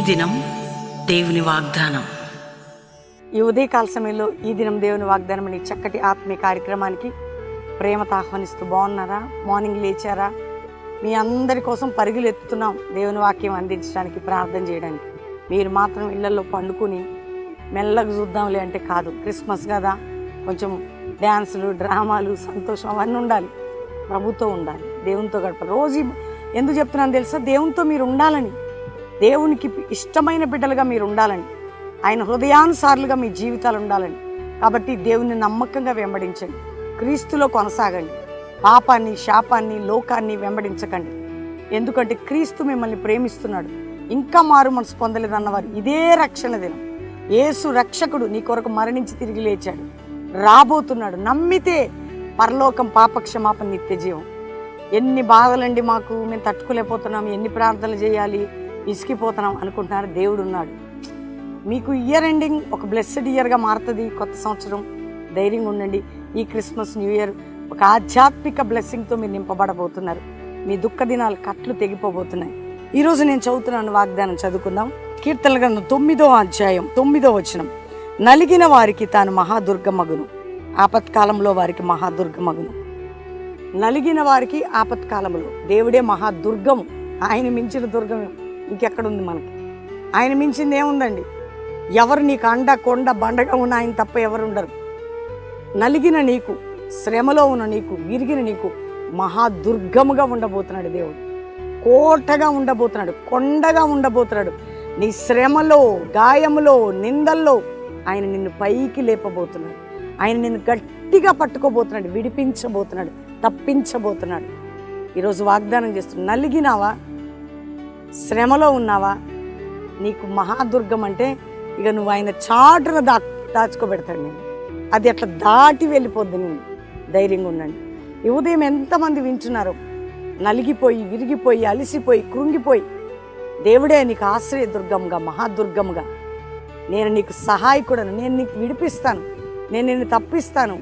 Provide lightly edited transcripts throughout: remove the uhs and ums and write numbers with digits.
దినం దేవుని వాగ్దానం. ఈ ఉదయకాల సమయంలో ఈ దినం దేవుని వాగ్దానం అనే చక్కటి ఆత్మీయ కార్యక్రమానికి ప్రేమతో ఆహ్వానిస్తూ బాగున్నారా? మార్నింగ్ లేచారా? మీ అందరి కోసం పరుగులు ఎత్తుతున్నాం దేవుని వాక్యం అందించడానికి, ప్రార్థన చేయడానికి. మీరు మాత్రం ఇళ్లలో పండుకుని మెల్లగా చూద్దాంలే అంటే కాదు. క్రిస్మస్ కదా, కొంచెం డ్యాన్సులు, డ్రామాలు, సంతోషం అవన్నీ ఉండాలి. ప్రభుతో ఉండాలి, దేవునితో గడపాలి. రోజు ఎందుకు చెప్తున్నాను తెలుసా? దేవునితో మీరు ఉండాలని, దేవునికి ఇష్టమైన బిడ్డలుగా మీరు ఉండాలని, ఆయన హృదయానుసారులుగా మీ జీవితాలు ఉండాలని. కాబట్టి దేవుని నమ్మకంగా వెంబడించండి, క్రీస్తులో కొనసాగండి. పాపాన్ని, శాపాన్ని, లోకాన్ని వెంబడించకండి. ఎందుకంటే క్రీస్తు మిమ్మల్ని ప్రేమిస్తున్నాడు. ఇంకా మారు మనసు పొందలేదన్నవారు ఇదే రక్షణ దినం. యేసు రక్షకుడు నీ కొరకు మరణించి తిరిగి లేచాడు, రాబోతున్నాడు. నమ్మితే పరలోకం, పాపక్షమాపణ, నిత్య జీవం. ఎన్ని బాధలండి మాకు, మేము తట్టుకోలేకపోతున్నాం, ఎన్ని ప్రార్థనలు చేయాలి, ఇసికిపోతున్నాం అనుకుంటున్నారు. దేవుడు ఉన్నాడు. మీకు ఇయర్ ఎండింగ్ ఒక బ్లెస్సెడ్ ఇయర్గా మారుతుంది. కొత్త సంవత్సరం ధైర్యంగా ఉండండి. ఈ క్రిస్మస్, న్యూ ఇయర్ ఒక ఆధ్యాత్మిక బ్లెస్సింగ్తో మీరు నింపబడబోతున్నారు. మీ దుఃఖ దినాలు కట్లు తెగిపోబోతున్నాయి. ఈరోజు నేను చదువుతున్నాను వాగ్దానం, చదువుకుందాం. కీర్తనల గ్రంథం 9వ అధ్యాయం 9వ వచనం. నలిగిన వారికి తాను మహాదుర్గమగును, ఆపత్కాలంలో వారికి మహాదుర్గమగును. నలిగిన వారికి ఆపత్కాలంలో దేవుడే మహాదుర్గము. ఆయన మించిన దుర్గం ఇంకెక్కడుంది మనకి? ఆయన మించింది ఏముందండి? ఎవరు నీకు అండ, కొండ, బండగా ఉన్న ఆయన తప్ప ఎవరు ఉండరు. నలిగిన నీకు, శ్రమలో ఉన్న నీకు, విరిగిన నీకు మహాదుర్గముగా ఉండబోతున్నాడు దేవుడు. కోటగా ఉండబోతున్నాడు, కొండగా ఉండబోతున్నాడు. నీ శ్రమలో, గాయములో, నిందల్లో ఆయన నిన్ను పైకి లేపబోతున్నాడు. ఆయన నిన్ను గట్టిగా పట్టుకోబోతున్నాడు, విడిపించబోతున్నాడు, తప్పించబోతున్నాడు. ఈరోజు వాగ్దానం చేస్తున్నాడు. నలిగినావా? శ్రమలో ఉన్నావా? నీకు మహాదుర్గం అంటే ఇక నువ్వు ఆయన చాటున దాచుకోబెడతాడు నేను. అది అట్లా దాటి వెళ్ళిపోద్ది. నేను ధైర్యంగా ఉండండి. ఈ ఉదయం ఎంతమంది వింటున్నారో, నలిగిపోయి, విరిగిపోయి, అలిసిపోయి, కృంగిపోయి, దేవుడే నీకు ఆశ్రయ దుర్గంగా, మహాదుర్గముగా, నేను నీకు సహాయకుడను, నేను నీకు విడిపిస్తాను, నేను నిన్ను తప్పిస్తాను,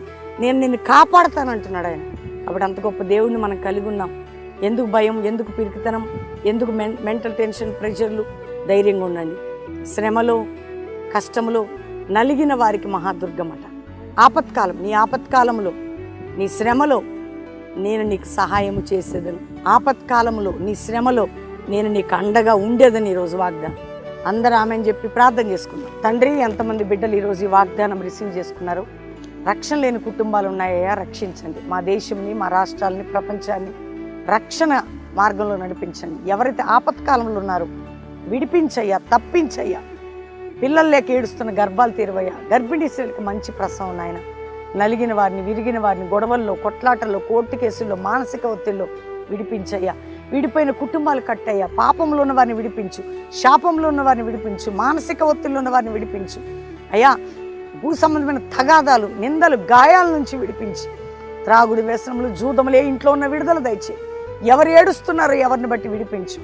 నేను నిన్ను కాపాడుతాను అంటున్నాడు ఆయన. కాబట్టి అంత గొప్ప దేవుడిని మనం కలిగి ఉన్నాం. ఎందుకు భయం, ఎందుకు పిరికితనం, ఎందుకు మెంటల్ టెన్షన్, ప్రెషర్లు? ధైర్యంగా ఉండండి. శ్రమలో, కష్టములో నలిగిన వారికి మహాదుర్గమట. ఆపత్కాలం, నీ ఆపత్కాలంలో, నీ శ్రమలో నేను నీకు సహాయము చేసేదను. ఆపత్కాలంలో, నీ శ్రమలో నేను నీకు అండగా ఉండేదని ఈరోజు వాగ్దానం. అందరూ ఆమెను చెప్పి ప్రార్థన చేసుకుందాం. తండ్రి, ఎంతమంది బిడ్డలు ఈరోజు ఈ వాగ్దానం రిసీవ్ చేసుకున్నారు? రక్షణ లేని కుటుంబాలు ఉన్నాయా? రక్షించండి. మా దేశంని, మా రాష్ట్రాలని, ప్రపంచాన్ని రక్షణ మార్గంలో నడిపించండి. ఎవరైతే ఆపత్కాలంలో ఉన్నారో విడిపించయ్యా, తప్పించయ్యా. పిల్లలు లేక ఏడుస్తున్న గర్భాలు తీరవయ్యా. గర్భిణీ స్త్రీలకు మంచి ప్రసవం నాయన. నలిగిన వారిని, విరిగిన వారిని గొడవల్లో, కొట్లాటల్లో, కోర్టు కేసుల్లో, మానసిక ఒత్తిడిలో విడిపించయ్యా. విడిపోయిన కుటుంబాలు కట్టయ్యా. పాపంలో ఉన్న వారిని విడిపించు, శాపంలో ఉన్న వారిని విడిపించు, మానసిక ఒత్తిడిలో ఉన్న వారిని విడిపించు అయ్యా. భూ సంబంధమైన తగాదాలు, నిందలు, గాయాల నుంచి విడిపించి, త్రాగుడు, వ్యసనములు, జూదములు, ఇంట్లో ఉన్న విడుదల దయచేయి. ఎవరు ఏడుస్తున్నారో ఎవరిని బట్టి విడిపించు,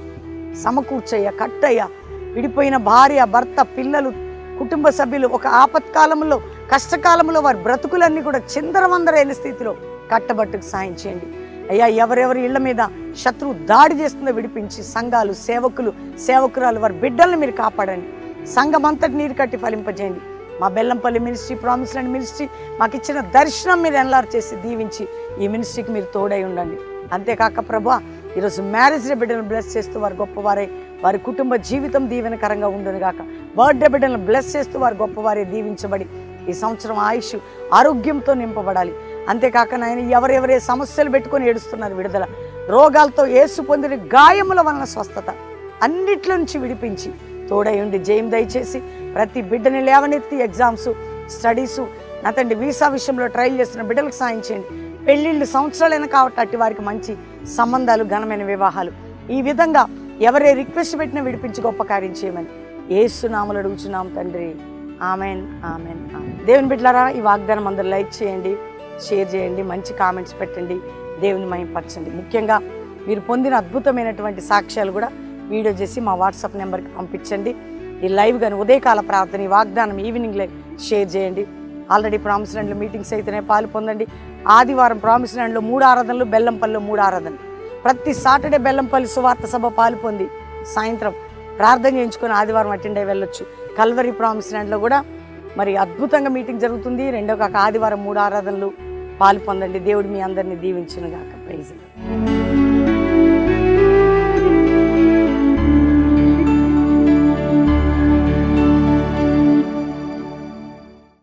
సమకూర్చయ్యా, కట్టయ్యా. విడిపోయిన భార్య, భర్త, పిల్లలు, కుటుంబ సభ్యులు ఒక ఆపత్కాలంలో, కష్టకాలంలో వారి బ్రతుకులన్నీ కూడా చిందరవందరైన స్థితిలో కట్టబట్టుకు సాయం చేయండి అయ్యా. ఎవరెవరి ఇళ్ల మీద శత్రువు దాడి చేస్తుందో విడిపించి, సంఘాలు, సేవకులు, సేవకురాలు, వారి బిడ్డల్ని మీరు కాపాడండి. సంఘం అంతటి నీరు కట్టి ఫలింపజేయండి. మా Bellampalli ministry, promise land ministry, మాకు ఇచ్చిన దర్శనం మీరు ఎన్లార్ చేసి దీవించి ఈ మినిస్ట్రీకి మీరు తోడై ఉండండి. అంతేకాక ప్రభువా, ఈరోజు మ్యారేజ్ డే బిడ్డలను బ్లెస్ చేస్తూ వారు గొప్పవారే, వారి కుటుంబ జీవితం దీవెనకరంగా ఉండును గాక. బర్త్డే బిడ్డలను బ్లెస్ చేస్తూ వారు గొప్పవారే దీవించబడి ఈ సంవత్సరం ఆయుష్, ఆరోగ్యంతో నింపబడాలి. అంతేకాక నాయన, ఎవరెవరే సమస్యలు పెట్టుకొని ఏడుస్తున్నారు, విడుదల, రోగాలతో యేసు పొందిన గాయముల వలన స్వస్థత, అన్నిట్లో నుంచి విడిపించి తోడై ఉండి జయం దయచేసి ప్రతి బిడ్డని లేవనెత్తి, ఎగ్జామ్స్, స్టడీసు, నా తండ్రి వీసా విషయంలో ట్రయల్ చేస్తున్న బిడ్డలకు సాయం చేయండి. పెళ్ళిళ్ళు సంవత్సరాలైనా కాబట్టి అట్టి వారికి మంచి సంబంధాలు, ఘనమైన వివాహాలు, ఈ విధంగా ఎవరే రిక్వెస్ట్ పెట్టినా విడిపించి గొప్ప కార్యం చేయమని యేసు నామములో అడుగుచున్నాం తండ్రి. Amen, amen, amen. దేవుని బిడ్డలారా, ఈ వాగ్దానం అందరూ లైక్ చేయండి, షేర్ చేయండి, మంచి కామెంట్స్ పెట్టండి, దేవుని మహిమపరచండి. ముఖ్యంగా మీరు పొందిన అద్భుతమైనటువంటి సాక్ష్యాలు కూడా వీడియో చేసి మా వాట్సాప్ నెంబర్కి పంపించండి. ఈ లైవ్ కానీ ఉదయకాల ప్రార్థన, ఈ వాగ్దానం ఈవినింగ్ లైవ్ షేర్ చేయండి. ఆల్రెడీ ప్రామిస్ ల్యాండ్లో మీటింగ్స్ అయితేనే పాలు పొందండి. ఆదివారం ప్రామిస్ ల్యాండ్లో 3 ఆరాధనలు, బెల్లంపల్లిలో 3 ఆరాధనలు. ప్రతి సాటర్డే బెల్లంపల్లి సువార్త సభ పాలు పొంది సాయంత్రం ప్రార్థన చేయించుకొని ఆదివారం అటెండ్ అయ్యి వెళ్ళొచ్చు. కల్వరీ ప్రామిస్ ల్యాండ్లో కూడా మరి అద్భుతంగా మీటింగ్ జరుగుతుంది. రెండో కాక ఆదివారం 3 ఆరాధనలు పాలు పొందండి. దేవుడు మీ అందరినీ దీవించును గాక. ప్రైజ్.